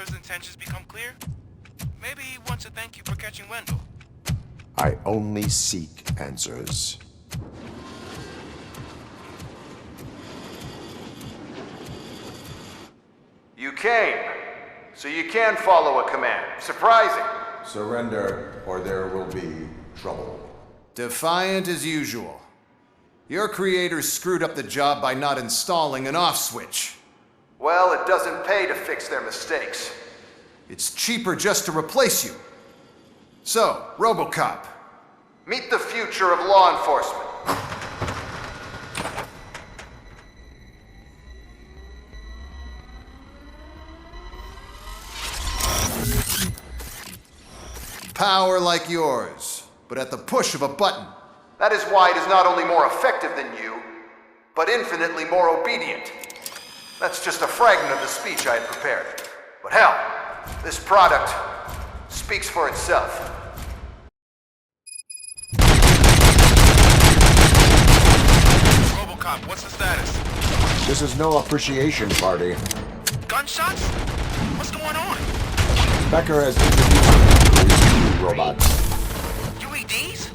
Becker's intentions become clear, maybe he wants to thank you for catching Wendell. I only seek answers. You came, so you can follow a command. Surprising. Surrender, or there will be trouble. Defiant as usual. Your creators screwed up the job by not installing an off switch. Well, it doesn't pay to fix their mistakes. It's cheaper just to replace you. So, RoboCop, meet the future of law enforcement. Power like yours, but at the push of a button. That is why it is not only more effective than you, but infinitely more obedient. That's just a fragment of the speech I had prepared. But hell, this product speaks for itself. RoboCop, what's the status? This is no appreciation party. Gunshots? What's going on? Becker has introduced these new robots. UEDs?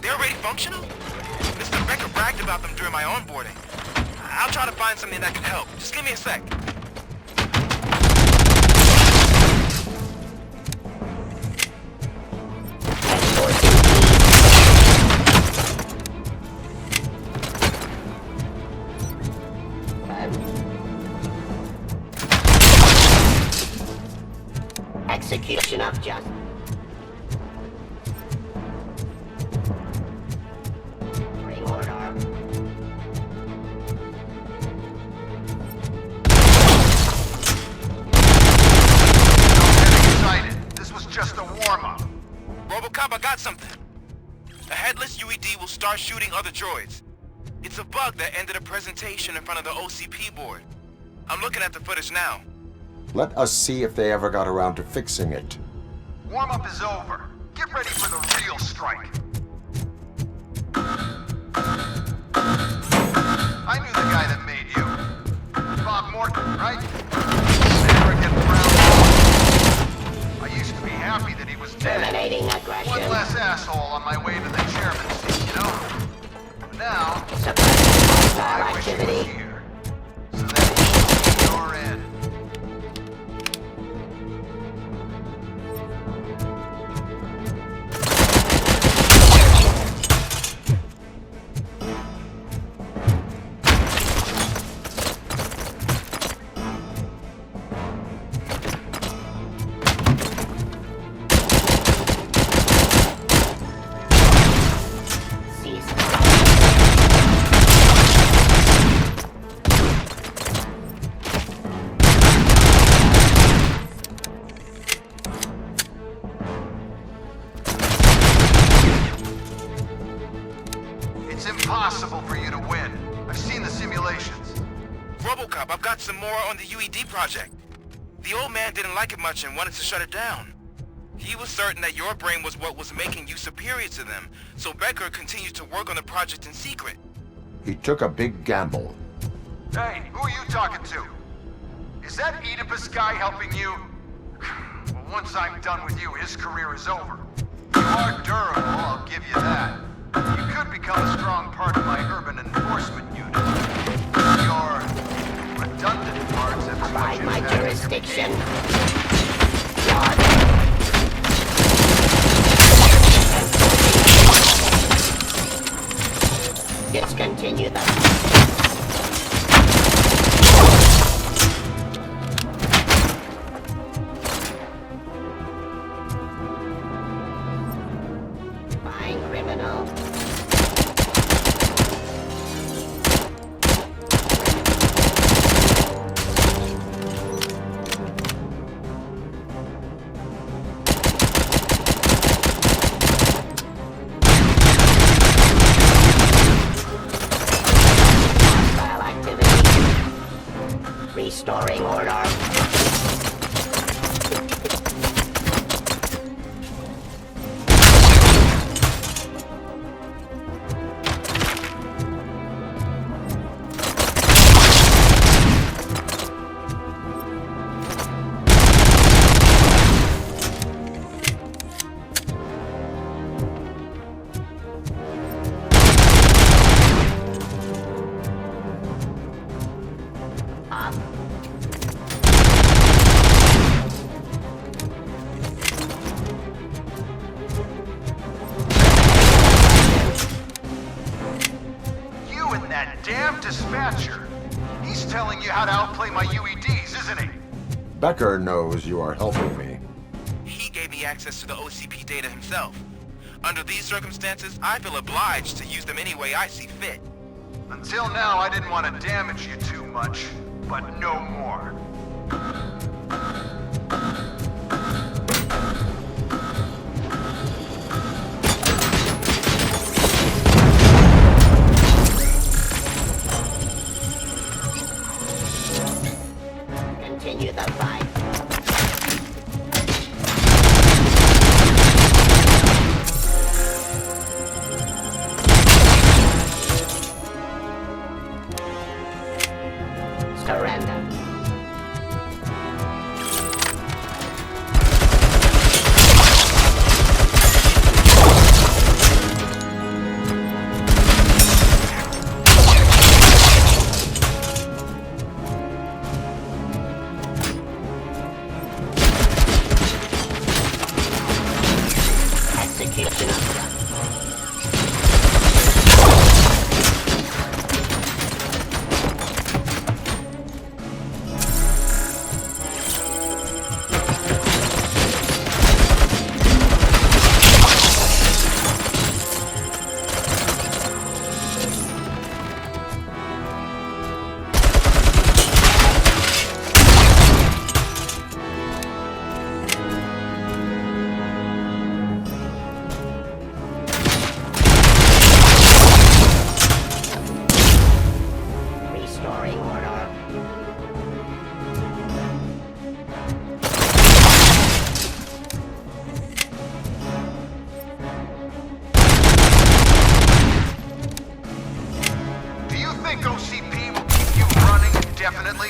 They're already functional? Mr. Becker bragged about them during my onboarding. I'll try to find something that can help. Just give me a sec. Execution of justice. Bring order. This was just a warm-up. RoboCop, I got something. A headless UED will start shooting other droids. It's a bug that ended a presentation in front of the OCP board. I'm looking at the footage now. Let us see if they ever got around to fixing it. Warm-up is over. Get ready for the real strike. I knew the guy that made you. Bob Morton, right? Arrogant brown. I used to be happy that he was dead. Terminating aggression. One less asshole on my way to the chairman's seat, you know? But now, Suppressing I hostile wish he was activity. here. So that he could see your end. It's impossible for you to win. I've seen the simulations. RoboCop, I've got some more on the UED project. The old man didn't like it much and wanted to shut it down. He was certain that your brain was what was making you superior to them, so Becker continued to work on the project in secret. He took a big gamble. Hey, who are you talking to? Is that Oedipus guy helping you? Well, once I'm done with you, his career is over. You are durable, I'll give you that. You could become a strong part of my Urban Enforcement unit. Your redundant parts have too much Abide my impact on your jurisdiction. Discontinue the... Fine criminal. Hostile activity. Restoring order. dispatcher. He's telling you how to outplay my UEDs, isn't he? Becker knows you are helping me. He gave me access to the OCP data himself. Under these circumstances, I feel obliged to use them any way I see fit. Until now, I didn't want to damage you too much, but no more. Continue the fight. Surrender. Execution of restoring order. Do you think OCP will keep you running indefinitely?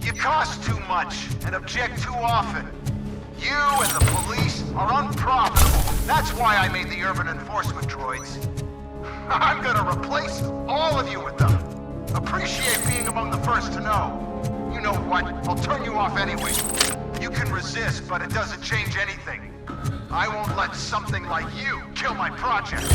You cost too much and object too often. You and the police are unprofitable. That's why I made the Urban Enforcement Droids. I'm gonna replace all of you with them. Appreciate being among the first to know. You know what? I'll turn you off anyway. You can resist, but it doesn't change anything. I won't let something like you kill my project.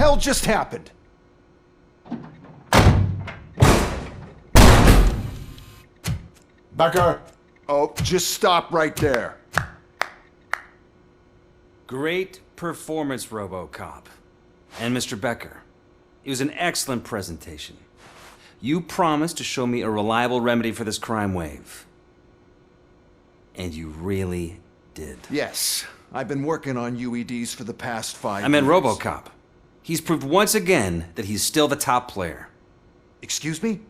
hell just happened? Becker! Oh, just stop right there. Great performance, RoboCop. And Mr. Becker, it was an excellent presentation. You promised to show me a reliable remedy for this crime wave. And you really did. Yes, I've been working on UEDs for the past 5 years. I meant RoboCop. He's proved once again that he's still the top player. Excuse me?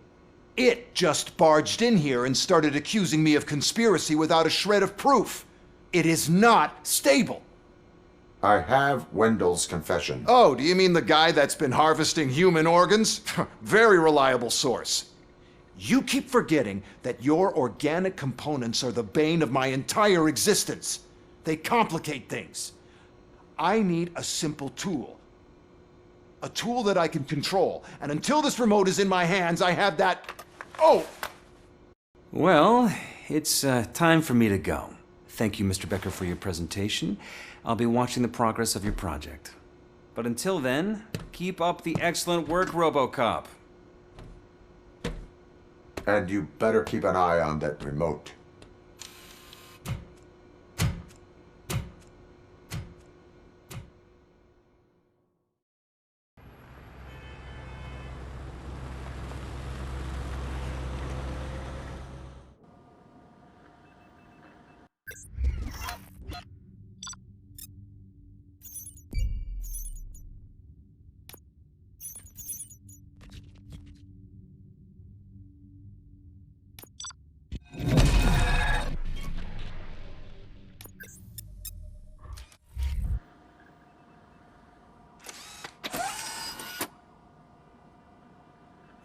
It just barged in here and started accusing me of conspiracy without a shred of proof. It is not stable. I have Wendell's confession. Oh, do you mean the guy that's been harvesting human organs? Very reliable source. You keep forgetting that your organic components are the bane of my entire existence. They complicate things. I need a simple tool. A tool that I can control. And until this remote is in my hands, I have that... Oh! Well, it's time for me to go. Thank you, Mr. Becker, for your presentation. I'll be watching the progress of your project. But until then, keep up the excellent work, RoboCop. And you better keep an eye on that remote.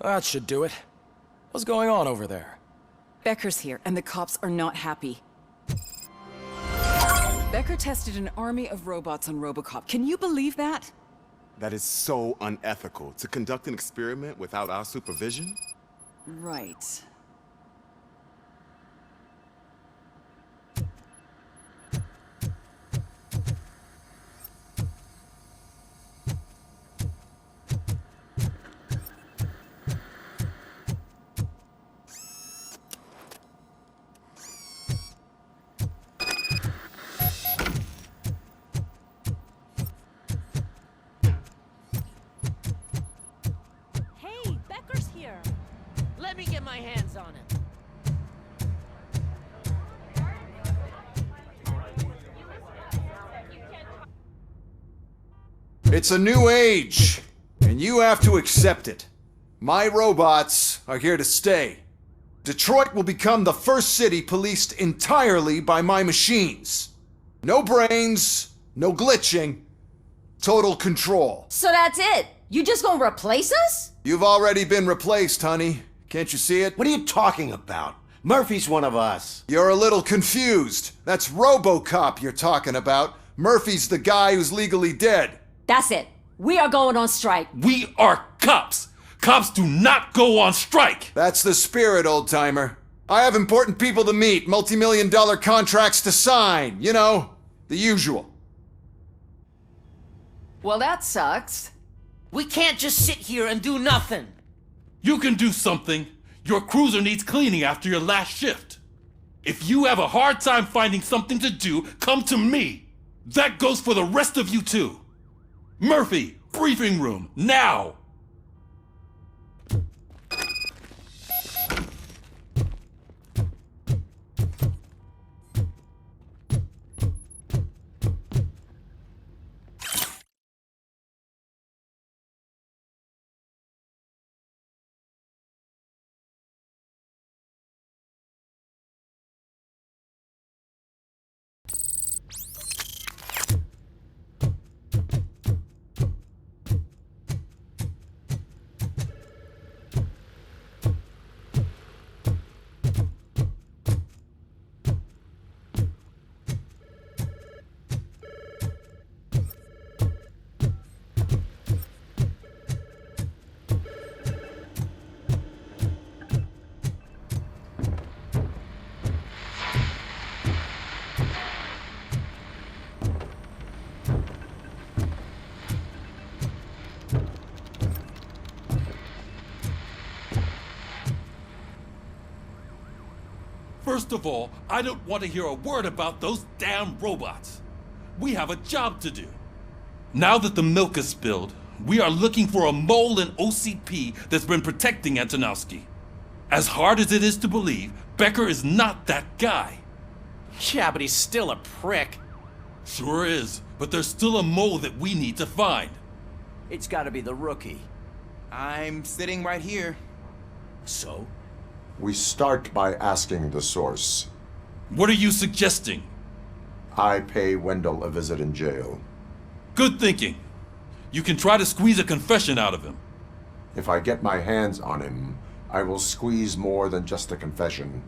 That should do it. What's going on over there? Becker's here, and the cops are not happy. Becker tested an army of robots on RoboCop. Can you believe that? That is so unethical. To conduct an experiment without our supervision? Right. Hey, Becker's here. Let me get my hands on him. It's a new age, and you have to accept it. My robots are here to stay. Detroit will become the first city policed entirely by my machines. No brains, no glitching, total control. So that's it? You just gonna replace us? You've already been replaced, honey. Can't you see it? What are you talking about? Murphy's one of us. You're a little confused. That's RoboCop you're talking about. Murphy's the guy who's legally dead. That's it. We are going on strike. We are cops. Cops do not go on strike. That's the spirit, old-timer. I have important people to meet, multi-million-dollar contracts to sign. You know, the usual. Well, that sucks. We can't just sit here and do nothing. You can do something. Your cruiser needs cleaning after your last shift. If you have a hard time finding something to do, come to me. That goes for the rest of you too. Murphy, briefing room, now! First of all, I don't want to hear a word about those damn robots. We have a job to do. Now that the milk is spilled, we are looking for a mole in OCP that's been protecting Antonowski. As hard as it is to believe, Becker is not that guy. Yeah, but he's still a prick. Sure is, but there's still a mole that we need to find. It's gotta be the rookie. I'm sitting right here. So? We start by asking the source. What are you suggesting? I pay Wendell a visit in jail. Good thinking. You can try to squeeze a confession out of him. If I get my hands on him, I will squeeze more than just a confession.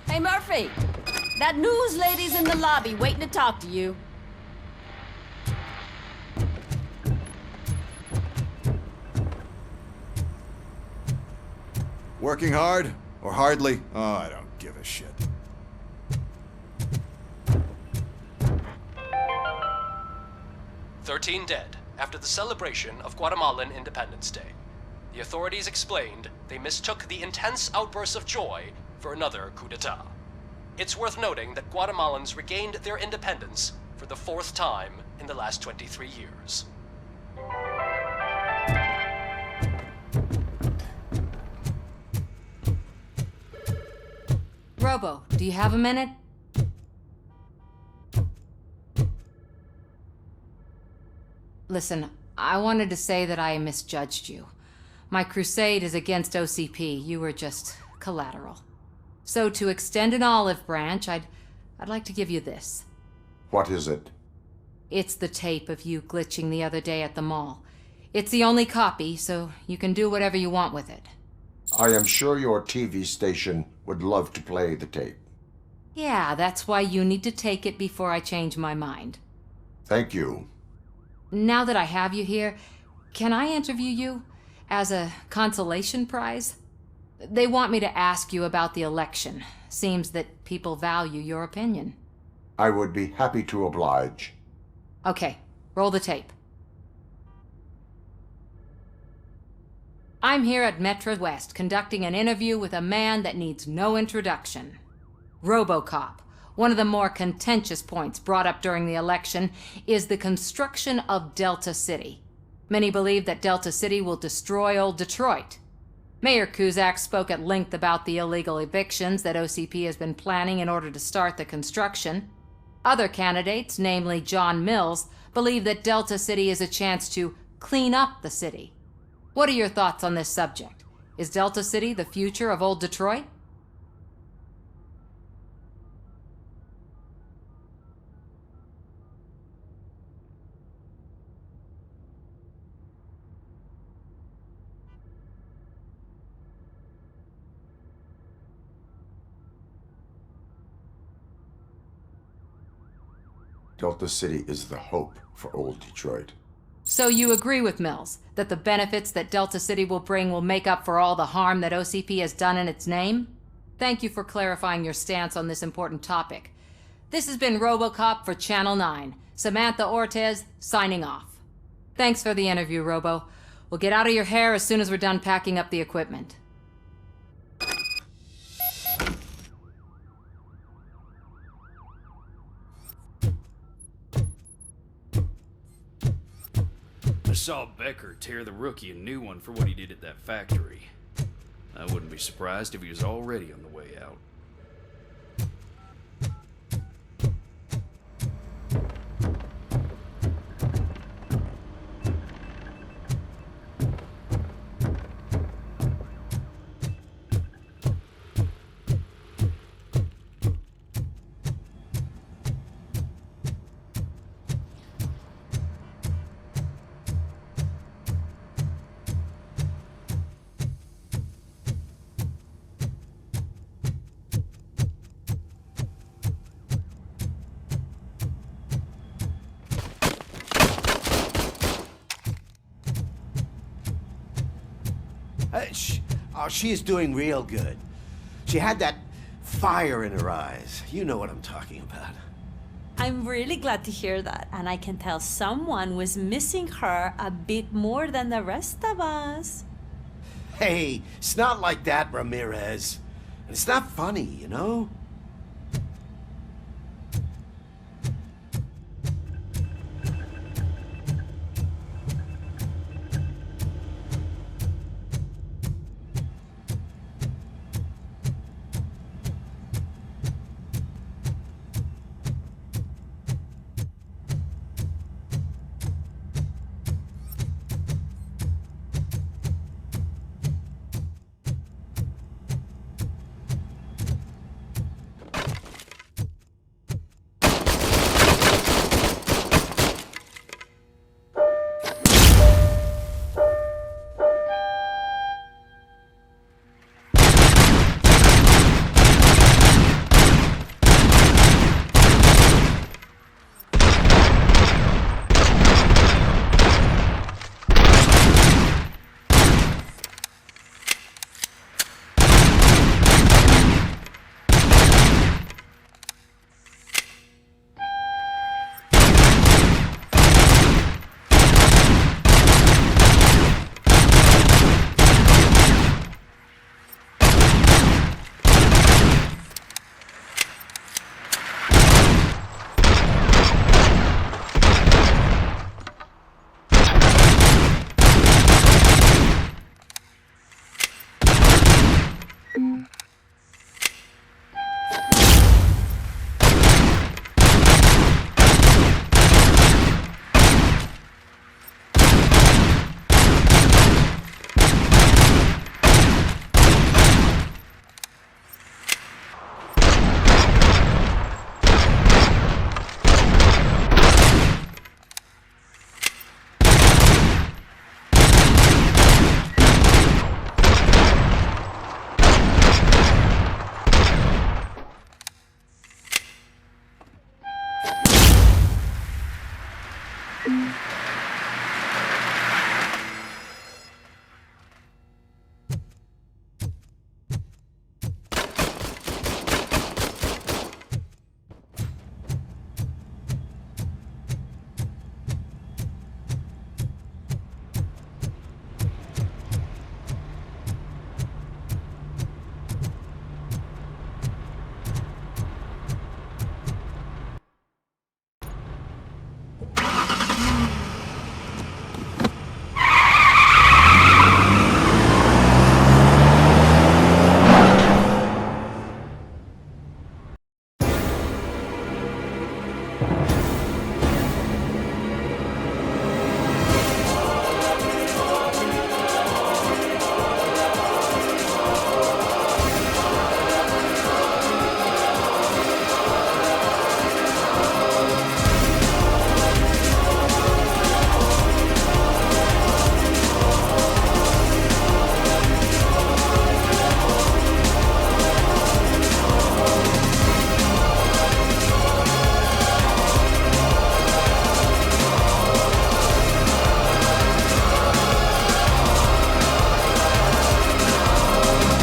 Hey, Murphy! That news lady's in the lobby waiting to talk to you. Working hard? Or hardly? Oh, I don't give a shit. "13 dead after the celebration of Guatemalan Independence Day. The authorities explained they mistook the intense outbursts of joy for another coup d'etat. It's worth noting that Guatemalans regained their independence for the 4th time in the last 23 years. Robo, do you have a minute? Listen, I wanted to say that I misjudged you. My crusade is against OCP. You were just collateral. So to extend an olive branch, I'd like to give you this. What is it? It's the tape of you glitching the other day at the mall. It's the only copy, so you can do whatever you want with it. I am sure your TV station would love to play the tape. Yeah, that's why you need to take it before I change my mind. Thank you. Now that I have you here, can I interview you as a consolation prize? They want me to ask you about the election. Seems that people value your opinion. I would be happy to oblige. Okay, roll the tape. I'm here at Metro West conducting an interview with a man that needs no introduction. RoboCop. One of the more contentious points brought up during the election is the construction of Delta City. Many believe that Delta City will destroy old Detroit. Mayor Cusack spoke at length about the illegal evictions that OCP has been planning in order to start the construction. Other candidates, namely John Mills, believe that Delta City is a chance to clean up the city. What are your thoughts on this subject? Is Delta City the future of old Detroit? Delta City is the hope for old Detroit. So you agree with Mills, that the benefits that Delta City will bring will make up for all the harm that OCP has done in its name? Thank you for clarifying your stance on this important topic. This has been RoboCop for Channel 9. Samantha Ortez, signing off. Thanks for the interview, Robo. We'll get out of your hair as soon as we're done packing up the equipment. I saw Becker tear the rookie a new one for what he did at that factory. I wouldn't be surprised if he was already on the way out. She is doing real good. She had that fire in her eyes. You know what I'm talking about. I'm really glad to hear that, and I can tell someone was missing her a bit more than the rest of us. Hey, it's not like that, Ramirez. It's not funny, you know?